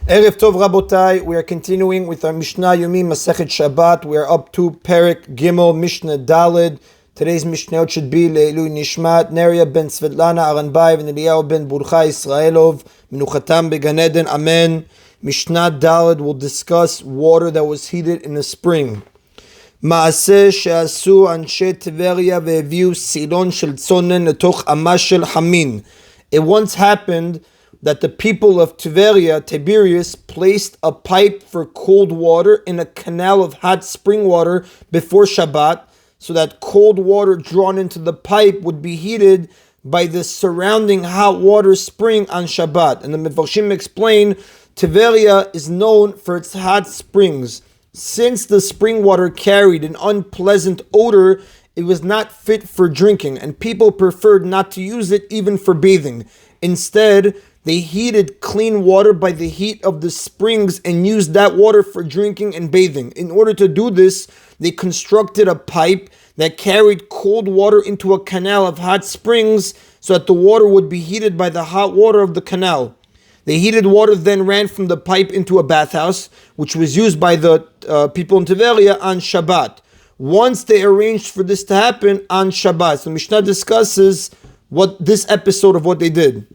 Erev Tov Rabotai, we are continuing with our Mishna Yomi Masechet Shabbat. We are up to Perek Gimel Mishnah Daled. Today's Mishnah should be Le'ilui Nishmat, Neria ben Svetlana Aranbayev and Eliyahu ben Burcha Israelov, Menuchatam Began Eden, Amen. Mishnah Daled will discuss water that was heated in a spring. Maaseh she'asu anshe Tiveria ve'eviu silon shel tzonen letoch amash shel hamin. It once happened that the people of Tiberias, placed a pipe for cold water in a canal of hot spring water before Shabbat, so that cold water drawn into the pipe would be heated by the surrounding hot water spring on Shabbat. And the Mefarshim explain, Tiberia is known for its hot springs. Since the spring water carried an unpleasant odor, it was not fit for drinking, and people preferred not to use it even for bathing. Instead, they heated clean water by the heat of the springs and used that water for drinking and bathing. In order to do this, they constructed a pipe that carried cold water into a canal of hot springs so that the water would be heated by the hot water of the canal. The heated water then ran from the pipe into a bathhouse, which was used by the people in Tiberia on Shabbat. Once they arranged for this to happen on Shabbat, so Mishnah discusses what this episode of what they did.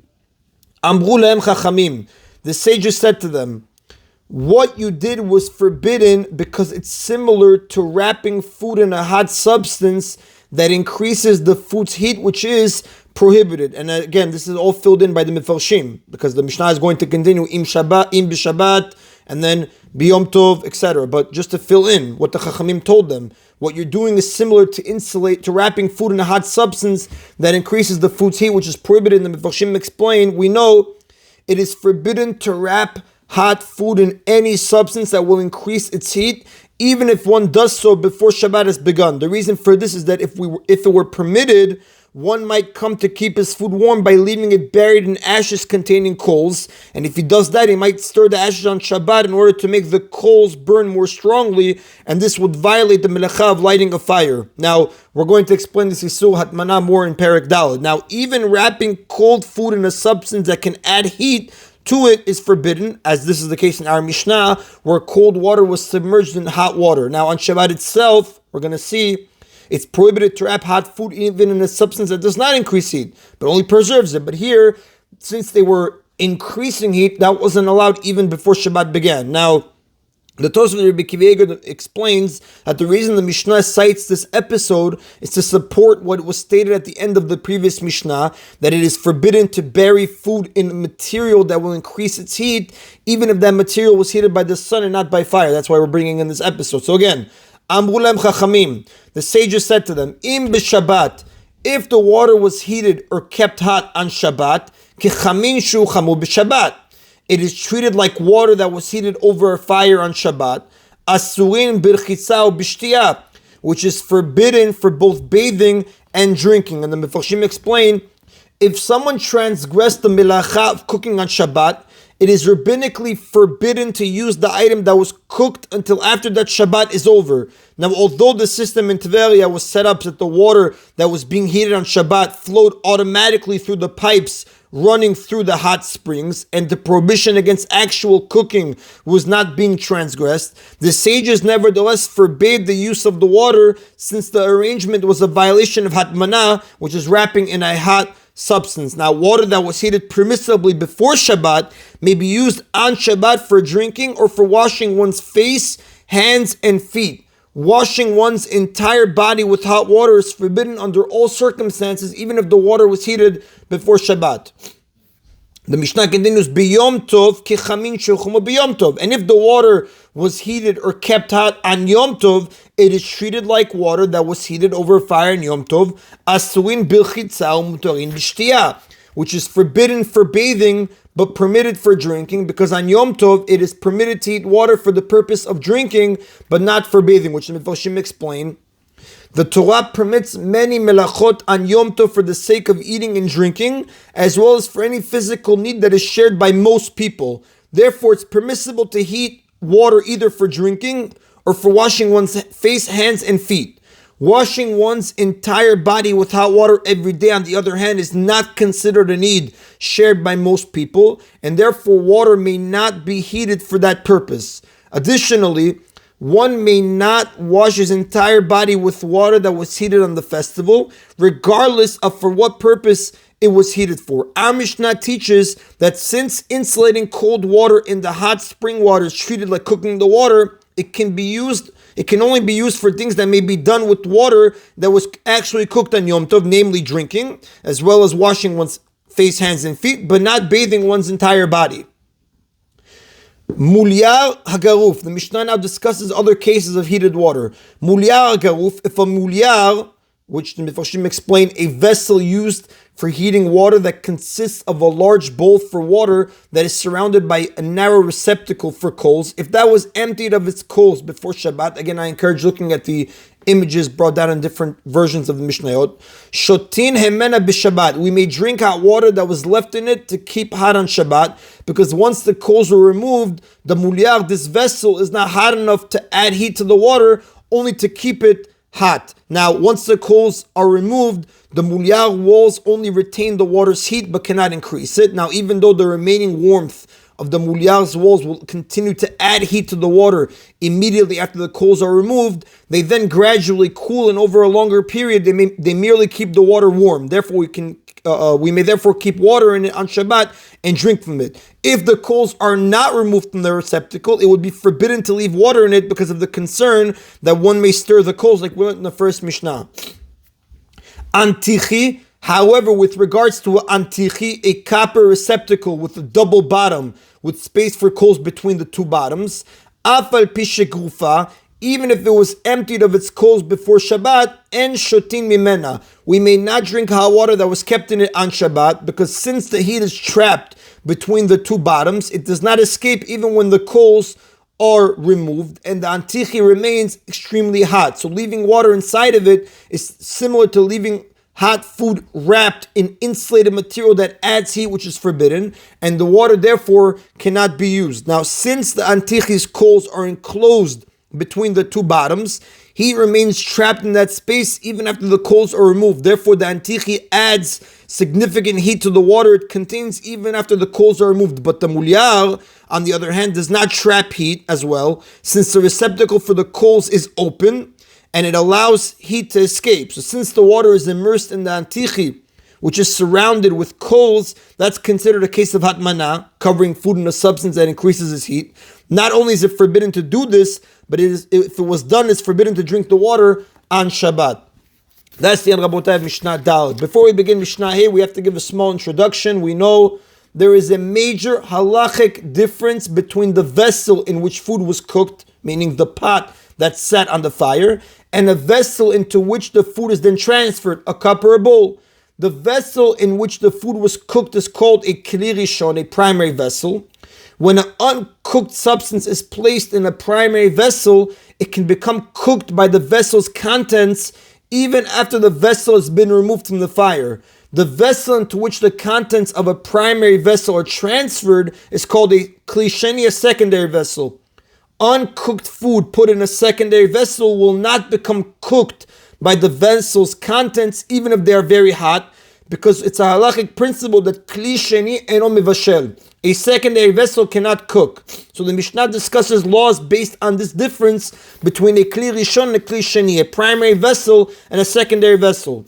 Amru lehem chachamim. The sages said to them, what you did was forbidden because it's similar to wrapping food in a hot substance that increases the food's heat, which is prohibited. And again, this is all filled in by the Mefarshim, because the Mishnah is going to continue im b'Shabbat, and then biyom tov, etc. But just to fill in what the Chachamim told them, what you're doing is similar to wrapping food in a hot substance that increases the food's heat, which is prohibited. And the Mefarshim explain, we know it is forbidden to wrap hot food in any substance that will increase its heat, even if one does so before Shabbat has begun. The reason for this is that if it were permitted, one might come to keep his food warm by leaving it buried in ashes containing coals. And if he does that, he might stir the ashes on Shabbat in order to make the coals burn more strongly, and this would violate the melacha of lighting a fire. Now, we're going to explain this Isur Hatmana more in Perek Daled. Now, even wrapping cold food in a substance that can add heat to it is forbidden, as this is the case in our Mishnah, where cold water was submerged in hot water. Now, on Shabbat itself, we're going to see it's prohibited to wrap hot food even in a substance that does not increase heat, but only preserves it. But here, since they were increasing heat, that wasn't allowed even before Shabbat began. Now, the Tosfot Rabbi Akiva Eiger explains that the reason the Mishnah cites this episode is to support what was stated at the end of the previous Mishnah, that it is forbidden to bury food in a material that will increase its heat, even if that material was heated by the sun and not by fire. That's why we're bringing in this episode. So again, Amru lehem chachamim, the sages said to them, im b'Shabbat, if the water was heated or kept hot on Shabbat, ki chamin shu chamu b'Shabbat, it is treated like water that was heated over a fire on Shabbat, asurin birchitza b'shtiyah, which is forbidden for both bathing and drinking. And the Mefarshim explain, if someone transgressed the melacha of cooking on Shabbat, it is rabbinically forbidden to use the item that was cooked until after that Shabbat is over. Now, although the system in Tiberia was set up so that the water that was being heated on Shabbat flowed automatically through the pipes running through the hot springs, and the prohibition against actual cooking was not being transgressed, the sages nevertheless forbade the use of the water, since the arrangement was a violation of hatmana, which is wrapping in a hot substance. Now, water that was heated permissibly before Shabbat may be used on Shabbat for drinking or for washing one's face, hands, and feet. Washing one's entire body with hot water is forbidden under all circumstances, even if the water was heated before Shabbat. The Mishnah continues, B'yom tov ki chamin shechumu b'yom tov. And if the water was heated or kept hot on Yom Tov, it is treated like water that was heated over fire in Yom Tov, asuin bilchitza umutorin b'shtiyah, which is forbidden for bathing but permitted for drinking, because on Yom Tov it is permitted to eat water for the purpose of drinking but not for bathing, which the Mefarshim explain. The Torah permits many melachot on Yom Tov for the sake of eating and drinking, as well as for any physical need that is shared by most people. Therefore, it's permissible to heat water either for drinking or for washing one's face, hands, and feet. Washing one's entire body with hot water every day, on the other hand, is not considered a need shared by most people, and therefore water may not be heated for that purpose. Additionally, one may not wash his entire body with water that was heated on the festival, regardless of for what purpose it was heated for. Our Mishnah teaches that since insulating cold water in the hot spring water is treated like cooking the water, it can only be used for things that may be done with water that was actually cooked on Yom Tov, namely drinking, as well as washing one's face, hands, and feet, but not bathing one's entire body. Mulyar hagaruf. The Mishnah now discusses other cases of heated water. Mulyar hagaruf, if a mulyar, which the Mefarshim explain, a vessel used for heating water that consists of a large bowl for water that is surrounded by a narrow receptacle for coals, if that was emptied of its coals before Shabbat, again I encourage looking at the images brought down in different versions of the Mishnayot, shotin hemena b'Shabbat, we may drink hot water that was left in it to keep hot on Shabbat, because once the coals were removed, the mulyar, this vessel, is not hot enough to add heat to the water, only to keep it hot. Now, once the coals are removed, the mulyar walls only retain the water's heat but cannot increase it. Now, even though the remaining warmth of the mulyar's walls will continue to add heat to the water immediately after the coals are removed, they then gradually cool, and over a longer period, they merely keep the water warm. Therefore, we may therefore keep water in it on Shabbat and drink from it. If the coals are not removed from the receptacle, it would be forbidden to leave water in it because of the concern that one may stir the coals, like we learned in the first Mishnah. Antichi, however, with regards to antichi, a copper receptacle with a double bottom with space for coals between the two bottoms, afal pishegrufa, even if it was emptied of its coals before Shabbat, and shotin mimena, we may not drink hot water that was kept in it on Shabbat, because since the heat is trapped between the two bottoms, it does not escape even when the coals are removed, and the antichi remains extremely hot. So leaving water inside of it is similar to leaving hot food wrapped in insulated material that adds heat, which is forbidden, and the water therefore cannot be used. Now, since the antichi's coals are enclosed between the two bottoms, heat remains trapped in that space even after the coals are removed. Therefore, the antichi adds significant heat to the water it contains even after the coals are removed. But the mulyar, on the other hand, does not trap heat as well, since the receptacle for the coals is open and it allows heat to escape. So since the water is immersed in the antichi, which is surrounded with coals, that's considered a case of hatmana, covering food in a substance that increases its heat. Not only is it forbidden to do this, but if it was done, it's forbidden to drink the water on Shabbat. That's the end, Rabotai, of Mishnah Daled. Before we begin Mishnah Hey, we have to give a small introduction. We know there is a major halachic difference between the vessel in which food was cooked, meaning the pot that sat on the fire, and a vessel into which the food is then transferred, a cup or a bowl. The vessel in which the food was cooked is called a kli rishon, a primary vessel. When an uncooked substance is placed in a primary vessel, it can become cooked by the vessel's contents even after the vessel has been removed from the fire. The vessel into which the contents of a primary vessel are transferred is called a kli sheni, a secondary vessel. Uncooked food put in a secondary vessel will not become cooked by the vessel's contents even if they are very hot, because it's a halachic principle that kli sheni eno mivashel, a secondary vessel cannot cook. So the Mishnah discusses laws based on this difference between a kli rishon and a kli sheni, a primary vessel and a secondary vessel.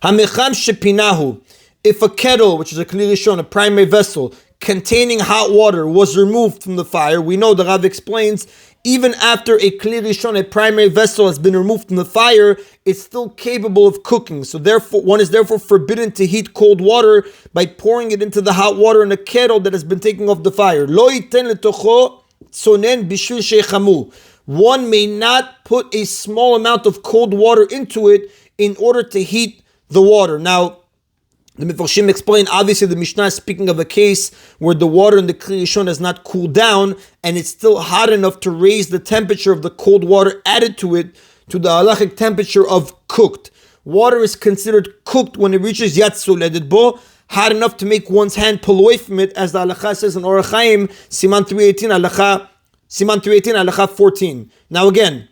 Hamecham shepinahu, if a kettle, which is a kli rishon, a primary vessel, containing hot water was removed from the fire, we know, the Rav explains, even after a kli rishon, a primary vessel, has been removed from the fire, it's still capable of cooking. So therefore, one is therefore forbidden to heat cold water by pouring it into the hot water in a kettle that has been taken off the fire. Lo yiten letocho tzonen bishvil shechamu. One may not put a small amount of cold water into it in order to heat the water. Now, the Mefarshim explain, obviously the Mishnah is speaking of a case where the water in the kli rishon has not cooled down and it's still hot enough to raise the temperature of the cold water added to it to the halachic temperature of cooked. Water is considered cooked when it reaches yatsul edetbo, hot enough to make one's hand pull away from it, as the halacha says in Orach Chaim, Siman 318, halacha 14. Now again,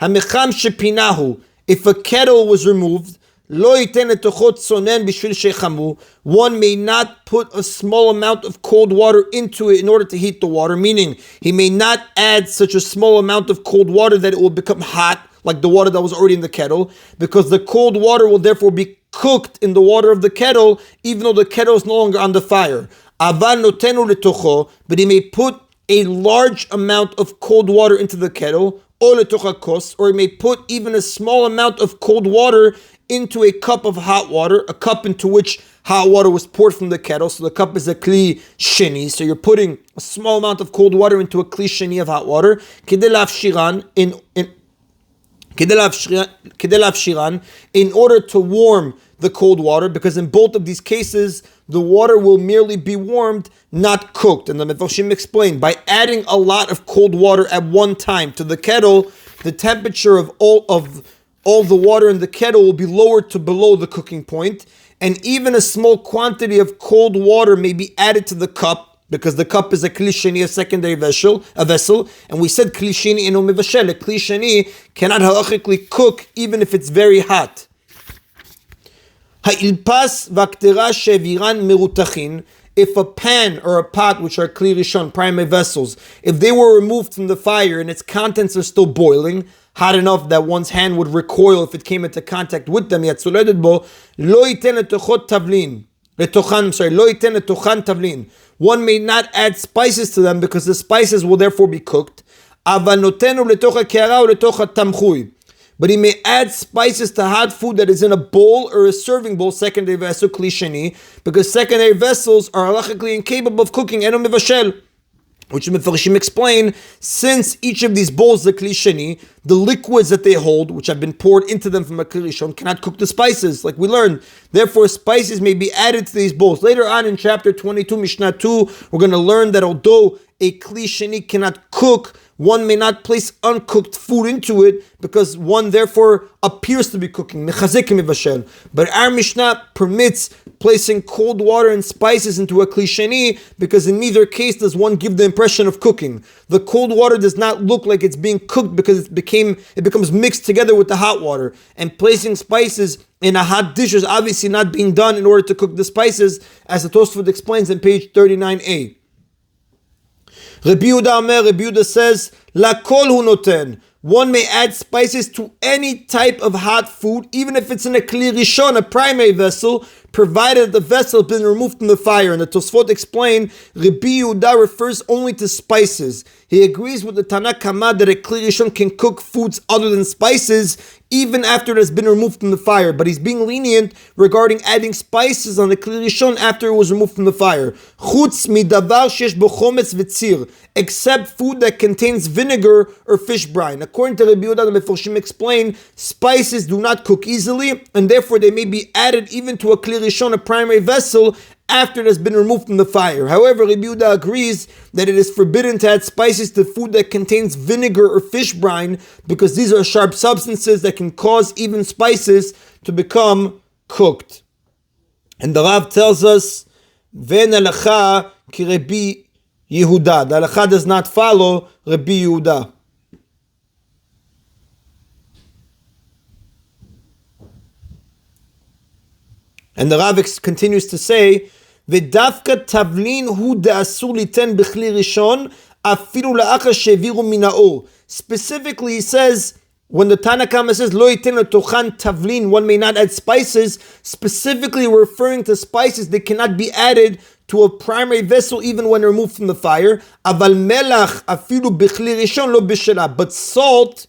Hamecham shepinahu, if a kettle was removed, lo yiten letocho tzonen bishvil shechamu, one may not put a small amount of cold water into it in order to heat the water, meaning he may not add such a small amount of cold water that it will become hot, like the water that was already in the kettle, because the cold water will therefore be cooked in the water of the kettle, even though the kettle is no longer on the fire. Aval notenu letocho, but he may put a large amount of cold water into the kettle, or letocha kos, or he may put even a small amount of cold water into a cup of hot water, a cup into which hot water was poured from the kettle. So the cup is a kli sheni. So you're putting a small amount of cold water into a kli sheni of hot water. Kedei lafshiran, in order to warm the cold water, because in both of these cases, the water will merely be warmed, not cooked. And the Mefarshim explained, by adding a lot of cold water at one time to the kettle, the temperature of all the water in the kettle will be lowered to below the cooking point, and even a small quantity of cold water may be added to the cup, because the cup is a kli sheni, a secondary vessel, and we said kli sheni eno mevashel, a kli sheni cannot halachically cook even if it's very hot. Ha'ilpas v'aktera sheviran merutachin, if a pan or a pot, which are kli rishon, primary vessels, if they were removed from the fire and its contents are still boiling, hot enough that one's hand would recoil if it came into contact with them, lo yiten letochan tavlin. One may not add spices to them because the spices will therefore be cooked. But he may add spices to hot food that is in a bowl or a serving bowl, secondary vessel, kli sheni, because secondary vessels are halachically incapable of cooking, eno mevashel. Which the Mefarshim explain, since each of these bowls, the kli sheni, the liquids that they hold, which have been poured into them from a kli rishon, cannot cook the spices, like we learned. Therefore, spices may be added to these bowls. Later on in chapter 22, Mishnah 2, we're going to learn that although a kli sheni cannot cook, one may not place uncooked food into it because one therefore appears to be cooking. But our Mishnah permits placing cold water and spices into a kli sheni because in neither case does one give the impression of cooking. The cold water does not look like it's being cooked because it becomes mixed together with the hot water. And placing spices in a hot dish is obviously not being done in order to cook the spices, as the Tosfot explains in page 39a. Rabbi Yehuda says, La kol hu noten. One may add spices to any type of hot food, even if it's in a kli rishon, a primary vessel, provided the vessel has been removed from the fire. And the Tosfot explain, Rabbi Yehuda refers only to spices. He agrees with the Tana Kama that a kli rishon can cook foods other than spices, even after it has been removed from the fire. But he's being lenient regarding adding spices on the kli rishon after it was removed from the fire. Chutz midavar shesh bo chometz v'tzir, except food that contains vinegar or fish brine. According to Rabbi Yehuda, the Mefarshim explain, spices do not cook easily, and therefore they may be added even to a kli rishon, a primary vessel, after it has been removed from the fire. However, Rabbi Yehuda agrees that it is forbidden to add spices to food that contains vinegar or fish brine because these are sharp substances that can cause even spices to become cooked. And the Rav tells us, Ven halacha ki Rabbi Yehuda. The halacha does not follow Rabbi Yehuda. And the Rav continues to say, V'dafka tavlin hu de'asur liten b'chli rishon afilu la'achar sheviru mina'or. Specifically, he says, when the Tana Kama says, Lo yiten letochan tavlin, one may not add spices, specifically referring to spices that cannot be added to a primary vessel even when removed from the fire. Aval melach afilu b'chli rishon lo b'shela. But salt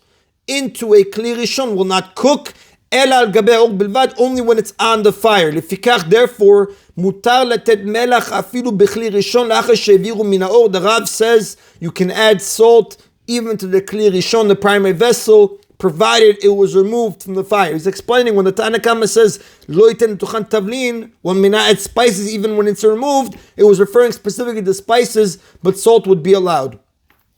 into a kli rishon will not cook, only when it's on the fire. Lefikach, therefore, mutar letet melach afilu b'chli rishon la'achar sheviru mina'or. The Rav says you can add salt even to the kli rishon, the primary vessel, provided it was removed from the fire. He's explaining when the Tana Kama says lo yiten letochan tavlin, one may not add spices even when it's removed. It was referring specifically to spices, but salt would be allowed.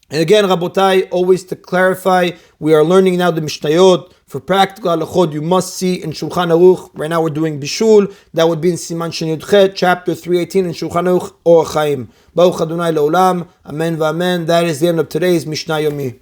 And again, Rabotai, always to clarify, we are learning now the Mishnayot. For practical halachot, you must see in Shulchan Aruch. Right now we're doing Bishul. That would be in Siman Shin Yud chapter 318 in Shulchan Aruch or Chaim. Baruch Adonai Leolam. Amen v'amen. That is the end of today's Mishna Yomi.